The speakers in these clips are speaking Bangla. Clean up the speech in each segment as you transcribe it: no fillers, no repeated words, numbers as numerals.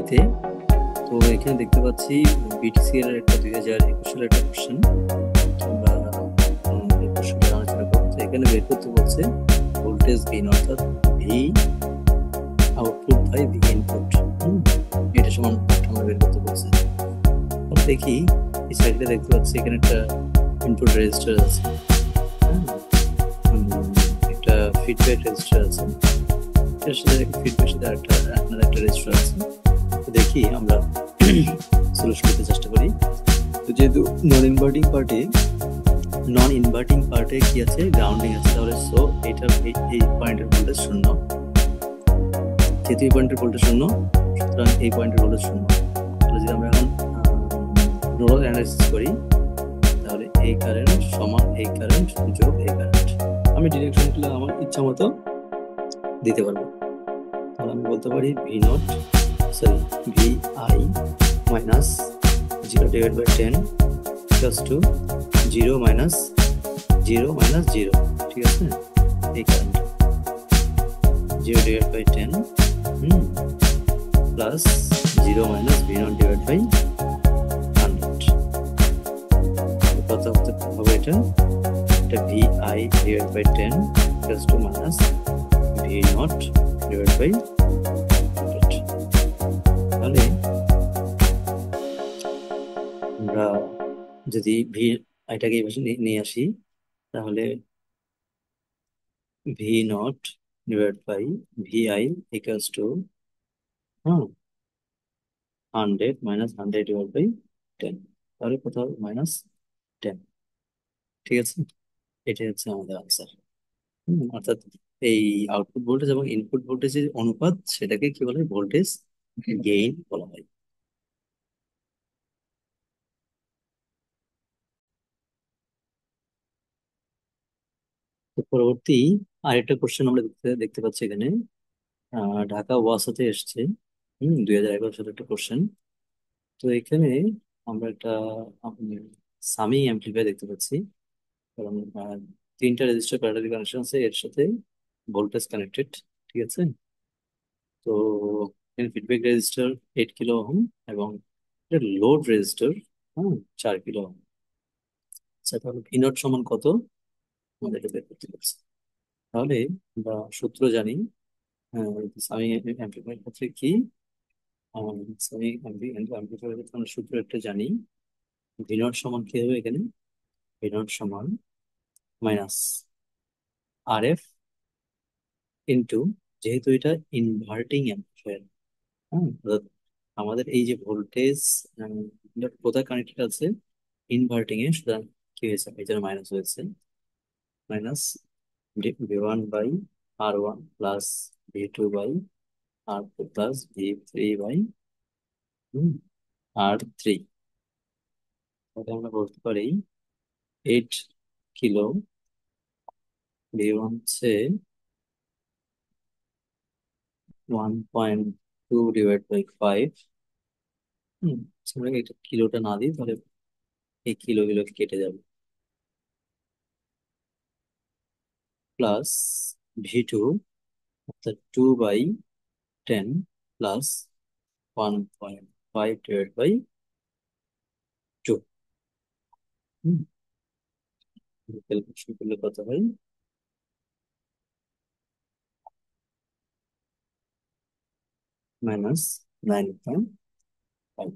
বিতে। তো এখানে দেখতে পাচ্ছি বিটিসি এর একটা 2021 সালের একটা কোশ্চেন। আমরা এই কোশ্চেনটা আলোচনা করবো। তো এখানে বের করতে বলছে ভোল্টেজ গেইন, অর্থাৎ V output by V input. এটা সমান আমরা বের করতে বলছে। আমরা দেখি এই সাইডে দেখতে পাচ্ছি এখানে একটা ইনপুট রেজিস্টার আছে, হ্যাঁ, একটা ফিডব্যাক রেজিস্টার আছে, এর সাথে ফিডব্যাকের সাথে আপনার একটা রেজিস্টার আছে। তো দেখি আমরা সলিউশন করতে চেষ্টা করি। তো যেহেতু নন ইনভার্টিং পার্টে কি আছে, গ্রাউন্ডিং আছে, তাহলে সো এটার এই পয়েন্টের ভোল্টেজ শূন্য। যেহেতু এই পয়েন্টের ভোল্টেজ শূন্য, সুতরাং এই পয়েন্টের ভোল্টেজ শূন্য। তাহলে যদি আমরা এখন নোডাল অ্যানালাইসিস করি, তাহলে এই কারেন্ট সমান এই কারেন্ট যোগ এই কারেন্ট। আমি ডিরেকশনগুলো আমার ইচ্ছা মতো দিতে পারবো। তাহলে আমি বলতে পারি V I minus 0/10 equals to 0 minus 0 minus 0, ঠিক আছে? এই কারেন্টটা 0/10 প্লাস 0 মাইনাস V0/100। কত হতে হবে এটা VI/10 equals to minus V0/100। তাহলে আমরা যদি এটাকে এই পাশে নিয়ে আসি, তাহলে V0/VI ইকুয়ালস টু 100 মাইনাস 100/10। তাহলে কত হবে? -10। ঠিক আছে, এটাই হচ্ছে আমাদের আনসার। অর্থাৎ এই আউটপুট ভোল্টেজ এবং ইনপুট ভোল্টেজের অনুপাত, সেটাকে কি বলে? ভোল্টেজ গেইন বলা হয়। তো পরবর্তী আরেকটা কোশ্চেন আমরা দেখতে পাচ্ছি এখানে, ঢাকা ওয়াসাতে এসছে 2011 সালের একটা কোশ্চেন। তো এখানে আমরা একটা সামিং অ্যাম্পলিফায়ার দেখতে পাচ্ছি, কারণ তিনটা রেজিস্টার প্যারালালি কানেকশন আছে, এর সাথে ভোল্টেজ কানেক্টেড, ঠিক আছে? তো এখানে ফিডব্যাক রেজিস্টার 8 কিলো ওহম এবং লোড রেজিস্টার 4 কিলো ওহম। আচ্ছা, তাহলে ভিনট সমান কত আমাদেরকে বের করতে পারছি। তাহলে আমরা সূত্র জানি, সামিং অ্যাম্পলিফায়ার ক্ষেত্রে কি, সামিং অ্যাম্পলিফায়ার ক্ষেত্রে আমরা সূত্র একটা জানি। ভিনট সমান কি হবে এখানে? ভিনট সমান মাইনাস RF ইন্টু, যেহেতু এটা ইনভার্টিং অ্যাম্পলিফায়ার, অর্থাৎ আমাদের এই যে ভোল্টেজ কোথায় কানেক্টেড আছে, ইনভার্টিং এ, সুতরাং কি হয়েছে? এই জন্য মাইনাস হয়েছে। Minus V1/R1 plus V2/R2 plus V3/R3। তাহলে আমরা বলতে পারি 8 কিলো, V1 হচ্ছে 1.2/5। আমরা এটা কিলোটা না দিই, তাহলে এই কিলো কেটে যাবে, প্লাস V2 অর্থাৎ 2/10 প্লাস 1.5/2। ক্যালকুলেশন করলে কত হয়? -9.5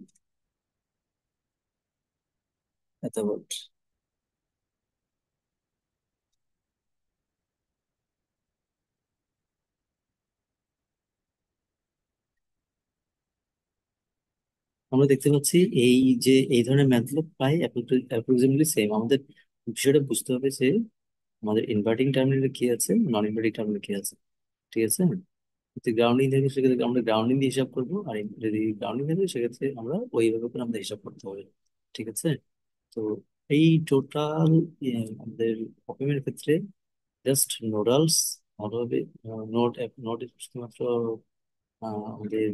এত ভোল্ট। আমরা দেখতে পাচ্ছি এই যে এই ধরনের ম্যাথগুলো প্রায় অ্যাপ্রক্সিমেটলি সেম। আমাদের বিষয়টা বুঝতে হবে যে আমাদের ইনভার্টিং টার্মিনালে কি আছে, নন ইনভার্টিং টার্মিনালে কি আছে, ঠিক আছে? যদি গ্রাউন্ডিং থাকে সেক্ষেত্রে আমরা গ্রাউন্ডিং দিয়ে হিসাব করবো, আর যদি গ্রাউন্ডিং থাকে সেক্ষেত্রে আমরা ওইভাবে করে আমাদের হিসাব করতে হবে, ঠিক আছে? তো এই টোটাল আমাদের অপেমের ক্ষেত্রে জাস্ট নোডালস ভালোভাবে নোট নোট শুধুমাত্র আমাদের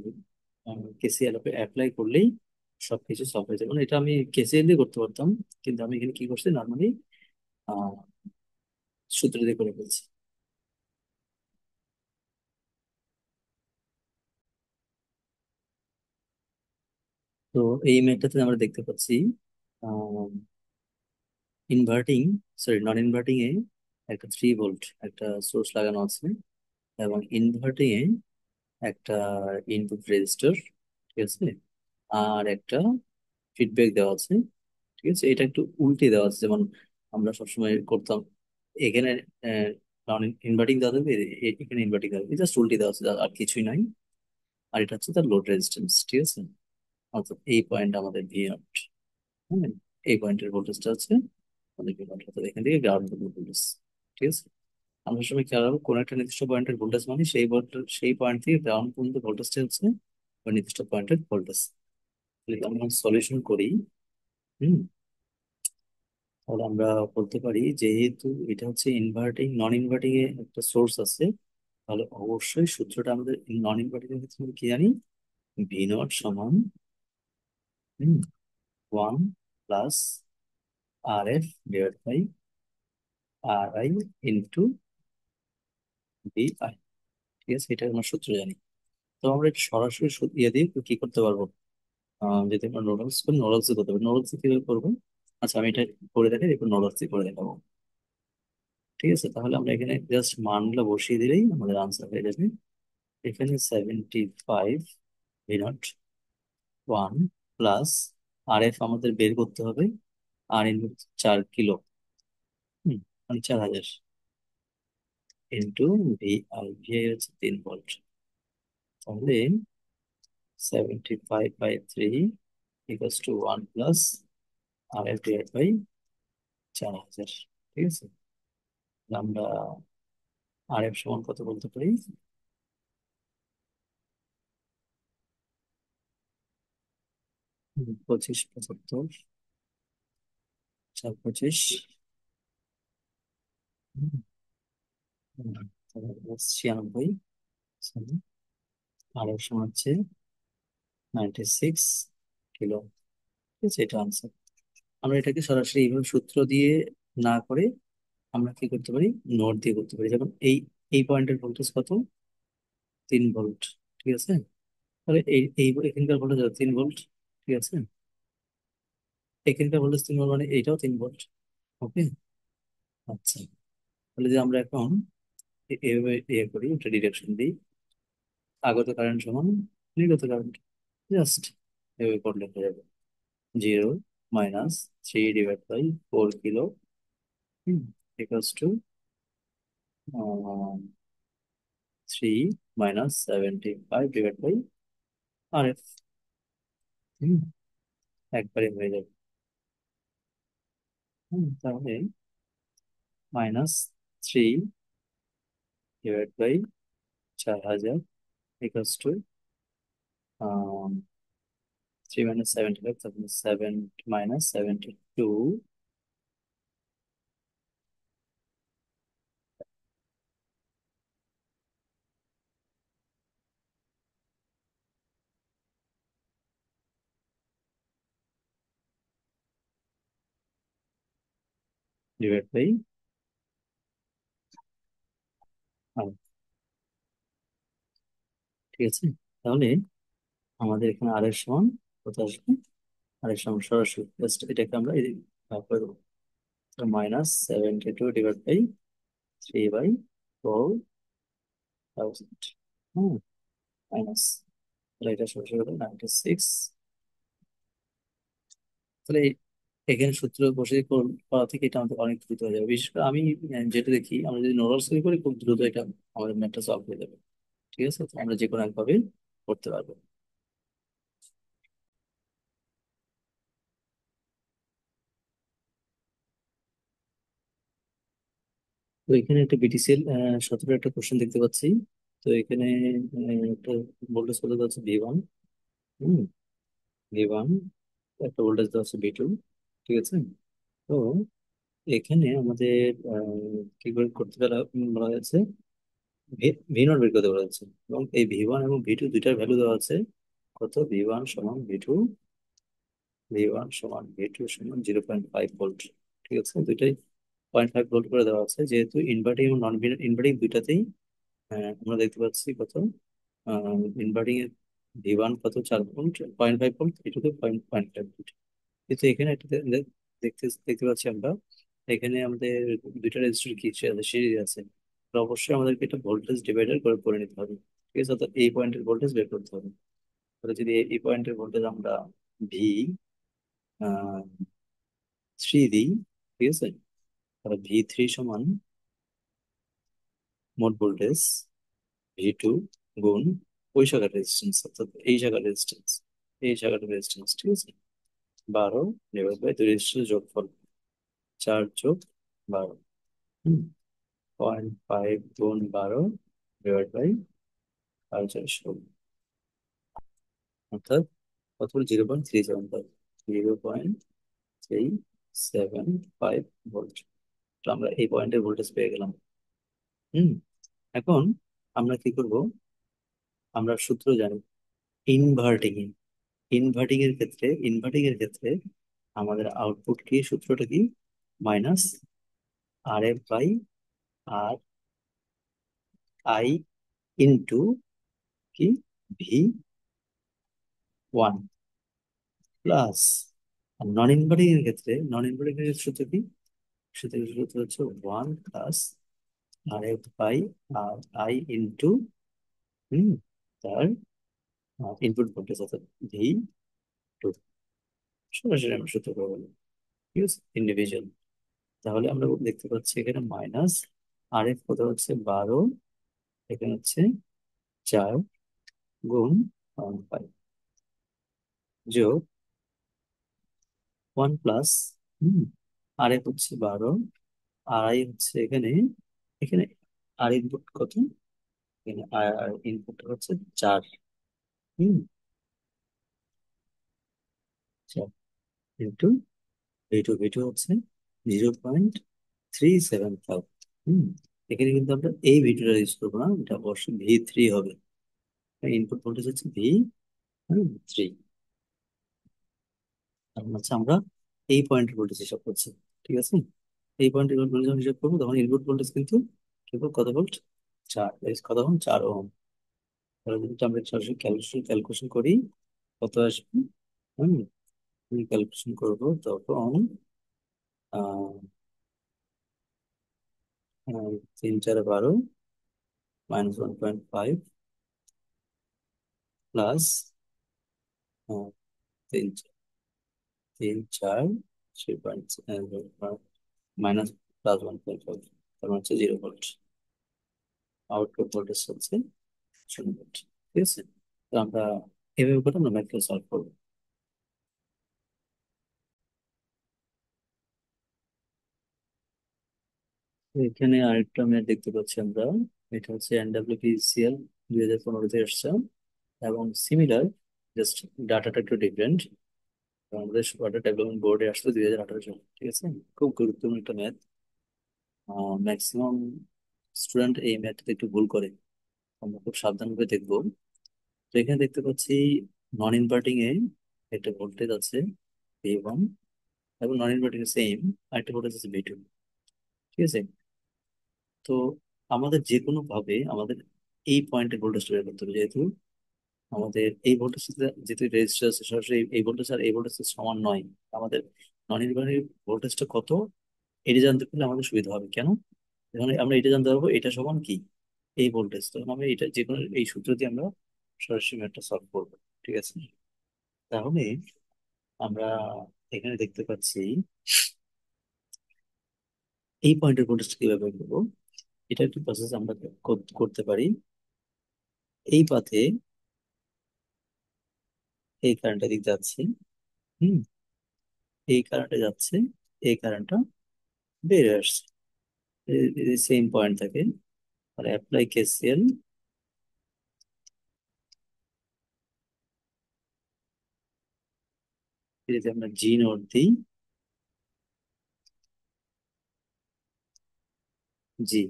কেসিএল অ্যাপ্লাই করলেই সবকিছু সলভ হয়ে যাবে। মানে এটা আমি কেসিএল দিয়ে করতে পারতাম, কিন্তু আমি এখানে কি করছি, নর্মালি সূত্র দিয়ে করে ফেলছি। তো এই ম্যাথটাতে আমরা দেখতে পাচ্ছি ইনভার্টিং, সরি নন ইনভার্টিং এ একটা 3 ভোল্ট একটা সোর্স লাগানো আছে, এবং ইনভার্টিং এ একটা ইনপুট রেজিস্টর, ঠিক আছে, আর একটা ফিডব্যাক দেওয়া আছে। ঠিক আছে, এটা একটু উল্টে দেওয়া আছে, যেমন আমরা সবসময় করতাম। এখানে নন ইনভার্টিং দেওয়া থাকবে, এখানে ইনভার্টিং দেওয়া থাকবে, জাস্ট উল্টে দেওয়া আছে, আর কিছুই নাই। আর এটা হচ্ছে তার লোড রেজিস্ট্যান্স, ঠিক আছে। অর্থাৎ এই পয়েন্ট আমাদের ভি নট, হ্যাঁ, এই পয়েন্টের ভোল্টেজটা আছে আমাদের ভি নট, অর্থাৎ এখান থেকে গ্রাউন্ড ভোল্টেজ, ঠিক আছে। আমরা সবাই খেয়াল রাখবো, কোন একটা নির্দিষ্ট পয়েন্টের ভোল্টেজ মানে সেই ভোল্টেজ, সেই পয়েন্ট থেকে গ্রাউন্ড পর্যন্ত ভোল্টেজটা হচ্ছে ওই নির্দিষ্ট পয়েন্টের ভোল্টেজ। যদি আমরা সলিউশন করি, হুম, তাহলে আমরা বলতে পারি যেহেতু এটা হচ্ছে ইনভার্টিং, নন ইনভার্টিং এ একটা সোর্স আছে, তাহলে অবশ্যই সূত্রটা আমাদের নন ইনভার্টিং এর ক্ষেত্রে আমরা কি জানি, ভি নট সমান 1 plus R F divide by R I into V I, ঠিক আছে, এটা আমরা সূত্র জানি। তো আমরা এটা সরাসরি ইয়ে দিয়ে কি করতে পারবো, যদি আমরা নোডলস করি, নোডলস করতে পারি। নোডলস কিভাবে করবো, আচ্ছা আমি এটা করে দেখাই, এরপর নোডলস করে দেখাবো। ঠিক আছে, তাহলে আমরা এখানে জাস্ট মানগুলো বসিয়ে দিলেই আমাদের আনসার হয়ে যাবে। এখানে 75 V naught 1 plus R F আমাদের বের করতে হবে, আর ইন 4 কিলো, হুম, মানে 4000, into V I, V I হচ্ছে 3 ভোল্ট। তাহলে 75/3 equals to 1 plus R F divide by 4000, ঠিক আছে। আমরা আর এফ সমান কত বলতে পারি, 25 75, 4 25, হুম, তাহলে 96, আর এফ সমান হচ্ছে 96 কিলো, ঠিক আছে, এটা আনসার। আমরা এটাকে সরাসরি এইভাবে সূত্র দিয়ে না করে আমরা কি করতে পারি, নোট দিয়ে করতে পারি। যেমন এই পয়েন্টের ভোল্টেজ কত, 3 ভোল্ট, ঠিক আছে। তাহলে এই এই এখানকার ভোল্টেজ 3 ভোল্ট, ঠিক আছে। এখানকার ভোল্টেজ 3 ভোল্ট মানে এইটাও 3 ভোল্ট, ওকে। আচ্ছা, তাহলে যে আমরা এখন এভাবে ইয়ে করি, একটা ডিরেকশন দিই, আগত কারেন্ট সমান নির্গত কারেন্ট, জাস্ট এভাবে করলে হয়ে যাবে। 0 - 3 divide by 4 kilo equals to 3 - 75 divide by R F, একবারে হয়ে যাবে। তাহলে -3 ডিভাইড বাই 4000 ইকুয়ালস টু 3 - 75, তারপরে 7 - 72 ডিভাইড বাই, ঠিক আছে। তাহলে আমাদের এখানে আর এর সমান কত আসবে, আর এর সমান সরাসরি জাস্ট এটাকে আমরা এদিকে ভাগ করে দেবো, -72/3/4,000, হ্যাঁ, মাইনাস, তাহলে এটা সরাসরি হবে 96। তাহলে এখানে সূত্র বসে করা থেকে এটা আমাদের অনেক দ্রুত হয়ে যাবে। বিশেষ করে আমি যেটা দেখি, আমরা যদি নোডাল সই করি খুব দ্রুত এটা আমাদের ম্যাথটা সলভ হয়ে যাবে, ঠিক আছে। তো আমরা যে কোনো একভাবে করতে পারবো। তো এখানে একটা বিটিসিএল 17 একটা কোশ্চেন দেখতে পাচ্ছি। তো এখানে একটা ভোল্টেজ কত দেওয়া আছে, ভি ওয়ান, হুম, ভি ওয়ান, একটা ভোল্টেজ দেওয়া আছে ভি টু, ঠিক আছে। তো এখানে আমাদের কি করে করতে বলা হয়েছে, ভি নট বের করতে বলা হয়েছে, এবং এই ভি ওয়ান এবং ভি টু দুইটার ভ্যালু দেওয়া আছে কত, ভি ওয়ান সমান ভি টু সমান 0.5 ভোল্ট, ঠিক আছে। দুইটাই 0.5 ভোল্ট করে দেওয়া আছে, যেহেতু ইনভার্টিং এবং নন ইনভার্টিং দুইটাতেই আমরা দেখতে পাচ্ছি কত, ইনভার্টিং V1 কত, 4 ভোল্ট, 0.5 ভোল্ট, V2 তে 0.5 ভোল্ট। কিন্তু এখানে একটা দেখতে দেখতে পাচ্ছি আমরা, এখানে আমাদের দুইটা রেজিস্টার কি আছে, সিরিজ আছে। তো অবশ্যই আমাদেরকে একটা ভোল্টেজ ডিভাইডার করে করে নিতে হবে। ঠিক আছে, অর্থাৎ এই পয়েন্টের ভোল্টেজ বের করতে হবে। তাহলে যদি এই পয়েন্টের ভোল্টেজ আমরা V3 দিই, ঠিক আছে, তাহলে V3 সমান মোট ভোল্টেজ V2 গুণ ওই শাখার রেজিস্ট্যান্স, অর্থাৎ এই শাখার রেজিস্ট্যান্স, এই শাখার রেজিস্ট্যান্স, ঠিক আছে, 12 ডিভাইড বাই দুই রেজিস্ট্যান্স যোগফল, 4 যোগ 12। 0.5 গুণ 12 ডিভাইড বাই 4/4, অর্থাৎ কত হলো, 0.375, 0.375 ভোল্ট। তো আমরা এই পয়েন্টের ভোল্টেজ পেয়ে গেলাম। হুম। এখন আমরা কি করব, আমরা সূত্র জানি ইনভার্টিং এ, ইনভার্টিং এর ক্ষেত্রে আমাদের আউটপুট কি, সূত্রটা কি, minus R F by R I into কি, V1 প্লাস, নন ইনভার্টিং এর সূত্র কি, সূত্র হচ্ছে 1 plus R F by R I into তার ইনপুট ভোল্টেজ, অর্থাৎ V2। সরাসরি আমরা সূত্র পাবো, ঠিক আছে, ইন্ডিভিজুয়াল। তাহলে আমরা দেখতে পাচ্ছি এখানে মাইনাস আর এফ কত হচ্ছে 12, এখানে হচ্ছে 4 গুণ 5 যোগ 1 প্লাস, আর এফ হচ্ছে 12, আর আই হচ্ছে এখানে, এখানে আর ইনপুট কত, এখানে আর ইনপুট হচ্ছে 4, হুম 4 ইন্টু V2 হচ্ছে 0.375। হুম এখানে কিন্তু আমরা এই ভিডিওটা ইউজ করবো না, এটা অবশ্যই V3 হবে। ইনপুট ভোল্টেজ হচ্ছে V3। কারণ হচ্ছে আমরা এই পয়েন্টের ভোল্টেজ হিসাব করছি, ঠিক আছে। এই পয়েন্টের ভোল্টেজ যখন হিসাব করবো তখন ইনপুট ভোল্টেজ কিন্তু কেবল কত ভোল্ট, 4, কত ওহম, 4 ওহম। তাহলে যদি আমরা সরাসরি ক্যালকুলেশন করি, কত আসবে, হুম ক্যালকুলেশন করবো তখন আহ 3 4 12 -1.5 প্লাস 3 3 4 3 মাইনাস প্লাস 1.5, তার মানে হচ্ছে 0 ভোল্ট। আউটপুট ভোল্টেজ হচ্ছে 0 ভোল্ট, ঠিক আছে। তো আমরা এভাবে করে আমরা ম্যাথটা সলভ করবো। তো এখানে আরেকটা ম্যাথ দেখতে পাচ্ছি আমরা, এটা হচ্ছে NWPCL 2015-তে এসছে, এবং সিমিলার, জাস্ট ডাটাটা একটু ডিফারেন্ট। আমাদের ওয়াটার ডেভেলপমেন্ট বোর্ডে আসলো 2018 সালে, ঠিক আছে। খুব গুরুত্বপূর্ণ একটা ম্যাথ, ম্যাক্সিমাম স্টুডেন্ট এই ম্যাথটাতে একটু ভুল করে, আমরা খুব সাবধানভাবে দেখবো। তো এখানে দেখতে পাচ্ছি নন ইনভার্টিং এ একটা ভোল্টেজ আছে V1, এবং নন ইনভার্টিং এ সেম আরেকটা ভোল্টেজ আছে V2, ঠিক আছে। তো আমাদের যে কোনো ভাবে আমাদের এই পয়েন্টে ভোল্টেজটা বের করতে হবে, যেহেতু আমাদের এই ভোল্টেজ, যেহেতু রেজিস্টার আছে, সরাসরি এই ভোল্টেজ আর এই ভোল্টেজ সমান নয়। আমাদের নন ইনভার্টিং ভোল্টেজটা কত, এটা জানতে পারলে আমাদের সুবিধা হবে। কেন, যখন আমরা এটা জানতে পারবো এটা সমান কি, এই ভোল্টেজ, তখন আমরা এটা যে কোনো এই সূত্র দিয়ে আমরা সরাসরি ম্যাথটা সলভ করবো, ঠিক আছে। তাহলে আমরা এখানে দেখতে পাচ্ছি এই পয়েন্টের ভোল্টেজ কিভাবে বের করবো, এটা একটি প্রসেস আমরা করতে পারি। এই পাথে এই কারেন্টটা দিক যাচ্ছে, হুম এই কারেন্টে যাচ্ছে, এই কারেন্টটা বেরিয়ে আসছে, সেম পয়েন্ট থাকে। আর অ্যাপ্লাই KCL, যদি আমরা জি নোট দিই, জি,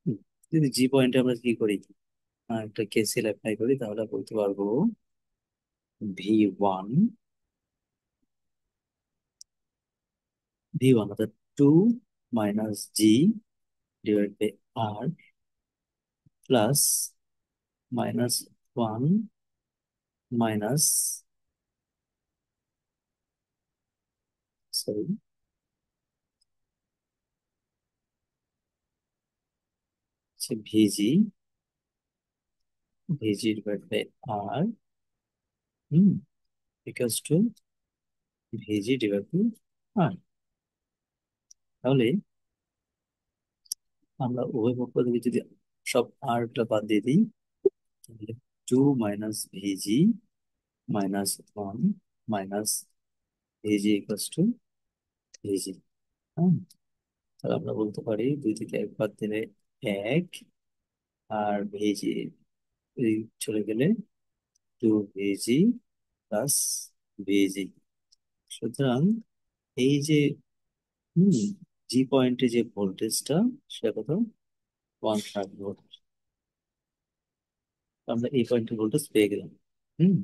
হুম, যদি জি পয়েন্টে আমরা কি করি, একটা KCL অ্যাপ্লাই করি, তাহলে বলতে পারবো V1, অর্থাৎ 2 - G divide by R plus -1 minus, sorry, V G, V G divide by R, hmm, equals to V G divide by R. তাহলে আমরা উভয় পক্ষ থেকে যদি সব আর গুলা বাদ দিয়ে দিই, তাহলে 2 - ভিজি -1 মাইনাস ভিজি ইকুয়ালস টু ভিজি। হ্যাঁ, তাহলে আমরা বলতে পারি 2 থেকে 1 বাদ দিলে 1, আর ভিজি এই চলে গেলে 2 ভিজি প্লাস ভিজি। সুতরাং এই যে হুম জি পয়েন্টে যে ভোল্টেজটা, সেটা কত? 130 ভোল্ট। আমরা এই পয়েন্টে ভোল্টেজ পেয়ে গেলাম। হুম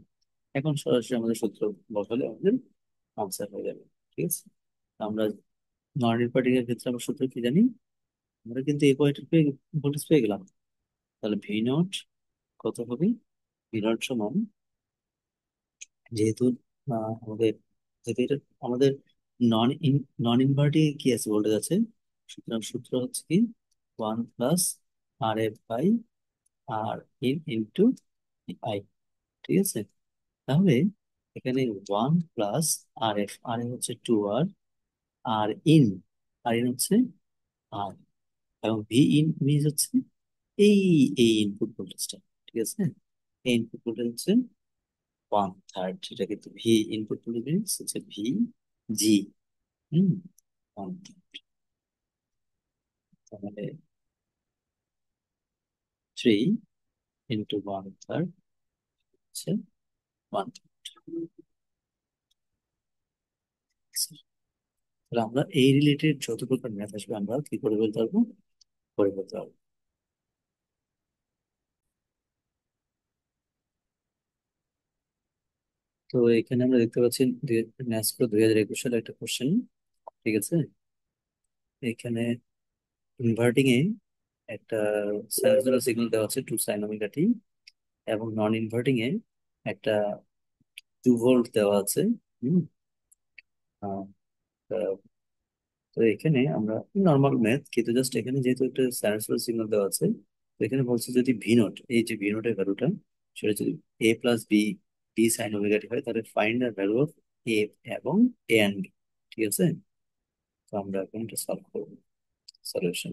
এখন সরাসরি আমাদের সূত্র বসালে আমাদের আনসার হয়ে যাবে। ঠিক আছে, আমরা নন রিপার্টিং এর ক্ষেত্রে আমরা সূত্র কি জানি? আমরা কিন্তু এই পয়েন্টে পেয়ে ভোল্টেজ পেয়ে গেলাম। তাহলে ভি নট কত হবে? ভি নট সমান, যেহেতু আমাদের, যেহেতু এটা আমাদের নন নন ইনভার্টিং কি আছে, ভোল্টেজ আছে, সুতরাং সূত্র হচ্ছে কি 1 + RF/, আর ইন্টু আই। ঠিক আছে, তাহলে এখানে 1 + RF, আর এ হচ্ছে 2R, R in, R in হচ্ছে আর, এবং ভি ইন মিনস হচ্ছে এই এই ইনপুট ভোল্টেজটা। ঠিক আছে, এই ইনপুট ভোল্টেজ হচ্ছে 1/3, সেটা কিন্তু ভি ইনপুট ভোল্টেজ হচ্ছে ভি জি। হুম 1/3, তাহলে 3 × 1/3 হচ্ছে 1/3। তাহলে আমরা এই রিলেটেড যত প্রকার ম্যাথ আসবে আমরা কি করে বলতে পারবো, করে বলতে পারবো। তো এখানে আমরা দেখতে পাচ্ছি ন্যাসকো 2021 সালে একটা কোশ্চেন। ঠিক আছে, এখানে ইনভার্টিং এ একটা সাইনোসয়েডাল সিগন্যাল দেওয়া আছে 2 sin ωt, এবং নন ইনভার্টিং এ একটা 2 ভোল্ট দেওয়া আছে। হুম আহ, আহ, তো এখানে আমরা নর্মাল ম্যাথ, কিন্তু জাস্ট এখানে যেহেতু একটা সাইনোসয়েডাল সিগন্যাল দেওয়া আছে, তো এখানে বলছে যদি ভি নট, এই যে ভি নটের ভ্যালুটা, সেটা যদি a + b হয়, তাহলে ফাইন্ড দ্য ভ্যালু অফ এ এবং এ অ্যান্ড বি। ঠিক আছে, তো আমরা এখন এটা সলভ করবো। সলিউশন,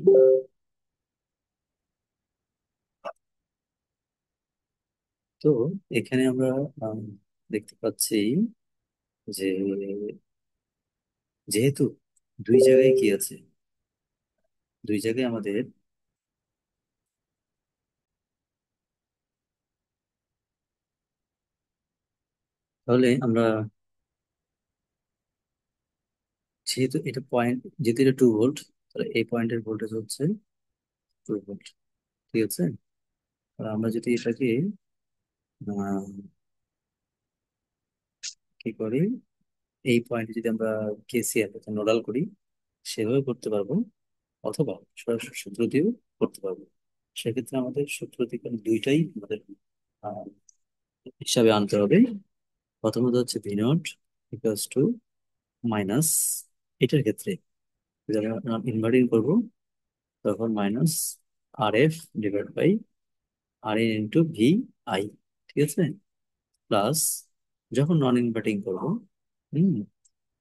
তো এখানে আমরা আম, দেখতে পাচ্ছি যে যেহেতু দুই জায়গায় কি আছে, দুই জায়গায় আমাদের, তাহলে আমরা, যেহেতু এটা পয়েন্ট, যেহেতু এটা 2 ভোল্ট, তাহলে এই পয়েন্টের ভোল্টেজ হচ্ছে 2 ভোল্ট। ঠিক আছে, আর আমরা যদি এটাকে আহ, কি করি, এই পয়েন্টে যদি আমরা কেসিএল অর্থাৎ নোডাল করি, সেভাবে করতে পারবো, অথবা সরাসরি সূত্র দিয়েও করতে পারবো। সেক্ষেত্রে আমাদের সূত্র দিকে দুইটাই আমাদের আহ, হিসাবে আনতে হবে। প্রথমত হচ্ছে V naught equals to minus, এটার ক্ষেত্রে যদি আমরা ইনভার্টিং করবো, তখন minus RF divide by R in into V I. ঠিক আছে, প্লাস যখন নন ইনভার্টিং করবো, হুম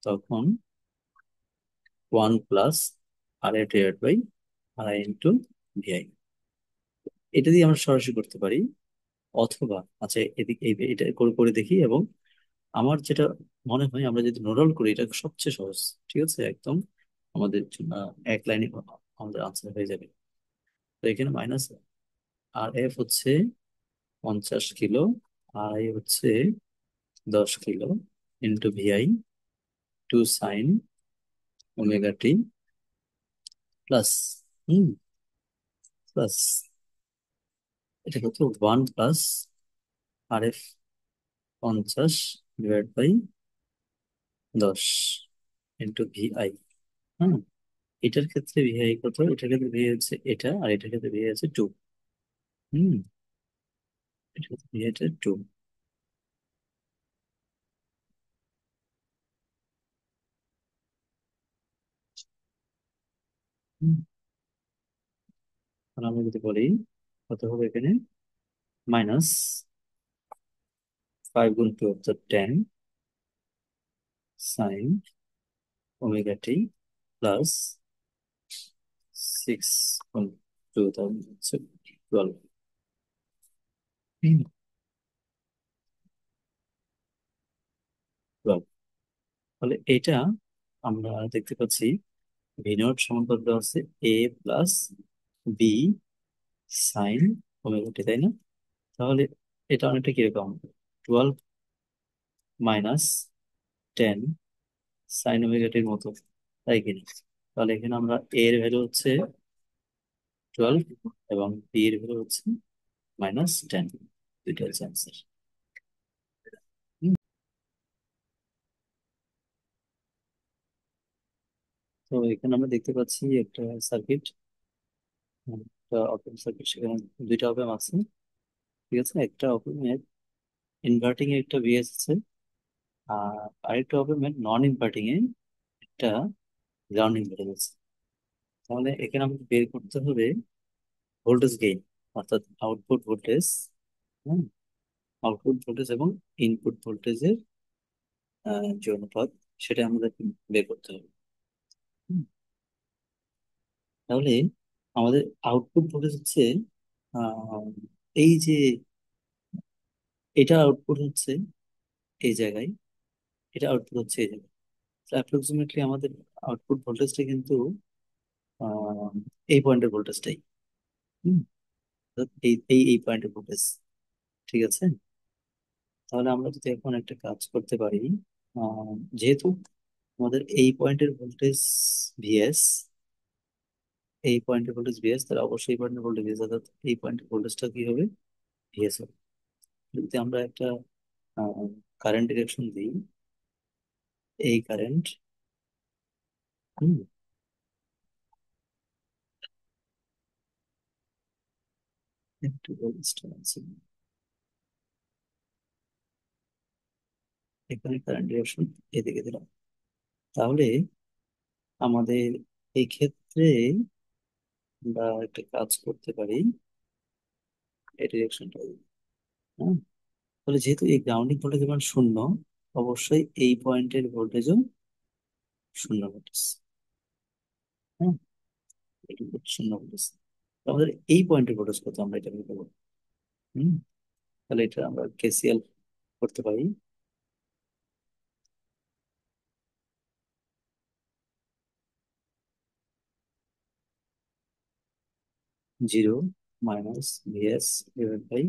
তখন 1 + RF divide by R into V I. এটা দিয়ে আমরা সরাসরি করতে পারি, অথবা আচ্ছা এদিকে এটা করে করে দেখি, এবং আমার যেটা মনে হয় আমরা যদি নোডাল করি এটা সবচেয়ে সহজ। ঠিক আছে, একদম আমাদের জন্য এক লাইনে আমাদের আনসার হয়ে যাবে। তো এখানে মাইনাস RF হচ্ছে 50 কিলো, আই হচ্ছে 10 kilo, into V I 2 sin ωt, plus, হুম প্লাস এটা কত, 1 + RF 50/10 ইন্টু ভিআই। হ্যাঁ, এটার ক্ষেত্রে ভিআই কত, এটার ক্ষেত্রে ভিআই হচ্ছে এটা, আর এটার ক্ষেত্রে ভিআই আছে 2। হুম এটার ক্ষেত্রে ভিআই 2। তাহলে আমরা যদি বলি কত হবে এখানে, মাইনাস 5 × 2 অর্থাৎ 10 সাইন ওমেগা টি প্লাস 6 × 2 তাহলে হচ্ছে 12। তাহলে এটা আমরা দেখতে পাচ্ছি ভি নট সমান্তরাল দেওয়া আছে এ plus B sine omega t, তাই না? তাহলে এটা অনেকটা কিরকম, 12 - 10 সাইন ওমেগা টির মতো, তাই কিনা? তাহলে এখানে আমরা এ এর ভ্যালু হচ্ছে 12 এবং বি এর ভ্যালু হচ্ছে -10, দুইটা হচ্ছে অ্যান্সার। তো এখানে আমরা দেখতে পাচ্ছি একটা সার্কিট, একটা অপেন সার্কিট, সেখানে দুইটা অপেম আছে, ঠিক আছে? একটা অপেমের ইনভার্টিং এ একটা ভিএস আছে, আর আরেকটা অপেমের নন ইনভার্টিং এ একটা গ্রাউন্ডিং ভোল্টেজ আছে। তাহলে এখানে আমাদের বের করতে হবে ভোল্টেজ গেইন, অর্থাৎ আউটপুট ভোল্টেজ, আউটপুট ভোল্টেজ এবং ইনপুট ভোল্টেজের যে অনুপাত, সেটা আমাদের বের করতে হবে। হুম, তাহলে আমাদের আউটপুট ভোল্টেজ হচ্ছে আহ, এই যে এটা আউটপুট হচ্ছে এই জায়গায়, এটা আউটপুট হচ্ছে এই জায়গায়, অ্যাপ্রক্সিমেটলি আমাদের আউটপুট ভোল্টেজটা কিন্তু আহ, এই পয়েন্টের ভোল্টেজটাই। হুম, অর্থাৎ এই পয়েন্টের ভোল্টেজ, ঠিক আছে? তাহলে আমরা যদি এখন একটা কাজ করতে পারি, আহ, যেহেতু আমাদের এই পয়েন্টের ভোল্টেজ ভিএস, এই পয়েন্টের ভোল্টেজ ভিএস, তাহলে অবশ্যই এই পয়েন্টের ভোল্টেজ ভিএস, অর্থাৎ এই পয়েন্টের ভোল্টেজটা কি হবে, ভিএস হবে। যদি আমরা একটা কারেন্ট ডিরেকশন দিই, এই কারেন্ট, হুম, একটু ডিস্টার্বেন্স, এখানে কারেন্ট ডিরেকশন এদিকে দিলাম, তাহলে আমাদের এই ক্ষেত্রে আমরা একটা কাজ করতে পারি, এই ডিরেকশনটা, হ্যাঁ। তাহলে যেহেতু এই গ্রাউন্ডিং ভোল্টেজ এবার শূন্য, অবশ্যই এই পয়েন্টের ভোল্টেজও শূন্য ভোল্টেজ, হ্যাঁ, এটা শূন্য ভোল্টেজ। আমাদের এই পয়েন্টের ভোল্টেজ কত আমরা এটা বের করবো। হুম, তাহলে এটা আমরা কেসিএল করতে পারি। 0 minus V S divide by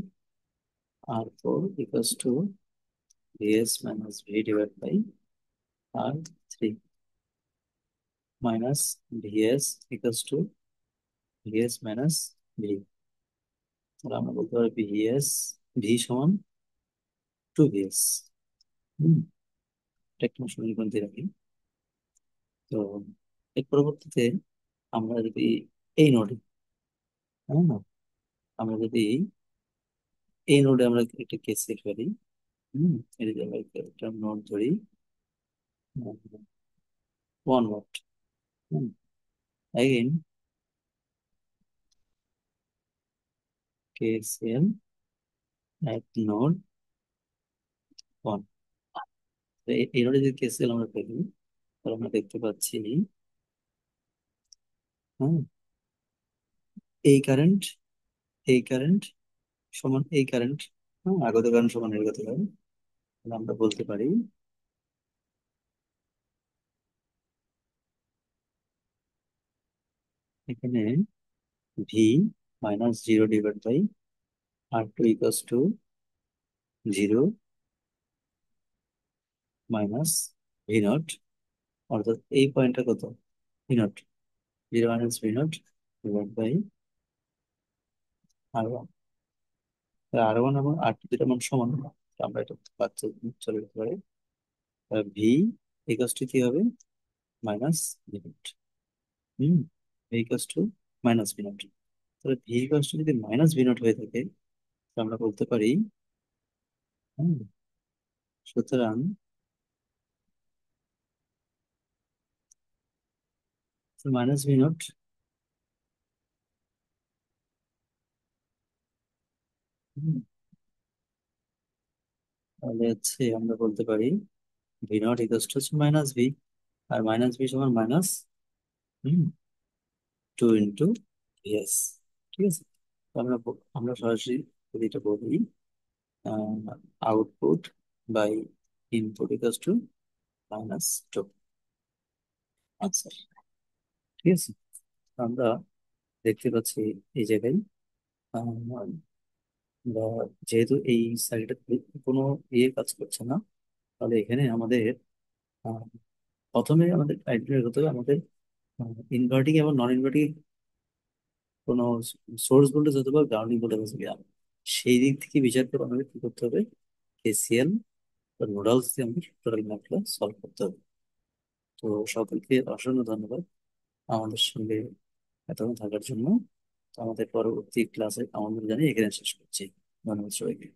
R4 equals to V S minus V divide by R3 minus V S equals to V S minus V. তাহলে আমরা বলতে পারি ভিএস, ভি সমান 2 ভিএস। হুম, এটা একটু সমীকরণ দিয়ে রাখি। তো এর পরবর্তীতে আমরা যদি এই নোডে, হ্যাঁ, আমরা যদি এই নোডে আমরা একটা কেসিএল ফেলি, হুম, এটা যদি আমরা একটা নোড ধরি 1 watt, hmm, again KCL at node 1। এই নোডে যদি কেসিএল আমরা ফেলি, তাহলে আমরা দেখতে পাচ্ছি, হ্যাঁ, এই কারেন্ট, এই কারেন্ট সমান এই কারেন্ট, হ্যাঁ, আগত কারেন্ট সমান নির্গত কারেন্ট। তাহলে আমরা বলতে পারি এখানে V -0 divide by R2 equals to 0 minus V naught, অর্থাৎ এই পয়েন্টটা কত, V naught, 0 minus V naught divide by R1। R1 এবং R2 দুটা মান সমান, তো আমরা এটা বাচ্চা চলে যেতে পারে। ভি ইকুয়ালস টু কি হবে, minus V not. Hmm, V equals to minus V not. তাহলে ভি ইকুয়ালস টু যদি মাইনাস ভি নট হয়ে থাকে, তাহলে আমরা বলতে পারি, হুম, সুতরাং মাইনাস ভি নট হুম, তাহলে হচ্ছে আমরা বলতে পারি V naught equal to minus V, আর মাইনাস ভি সমান মাইনাস 2 ভিএস। ঠিক আছে, তো আমরা সরাসরি যদি এটা বলি, output by input equal to -2। আচ্ছা, ঠিক আছে, আমরা দেখতে পাচ্ছি এই জায়গায় আহ, বা যেহেতু এই সাইডে কোনো ইয়ে কাজ করছে না, তাহলে এখানে আমাদের আহ, প্রথমে আমাদের ক্রাইটেরিয়া হতে হবে আমাদের ইনভার্টিং এবং নন ইনভার্টিং কোনো সোর্স ভোল্টেজ অথবা গ্রাউন্ডিং ভোল্টেজ আছে কিনা, সেই দিক থেকে বিচার করে আমাদের কি করতে হবে, কেসিএল নোডালস দিয়ে আমাদের টোটাল ম্যাথটা সলভ করতে হবে। তো সকলকে অসংখ্য ধন্যবাদ আমাদের সঙ্গে এতক্ষণ থাকার জন্য। তো আমাদের পরবর্তী ক্লাসে আমাদের জানি এখানে শেষ করছি। ধন্যবাদ সবাইকে।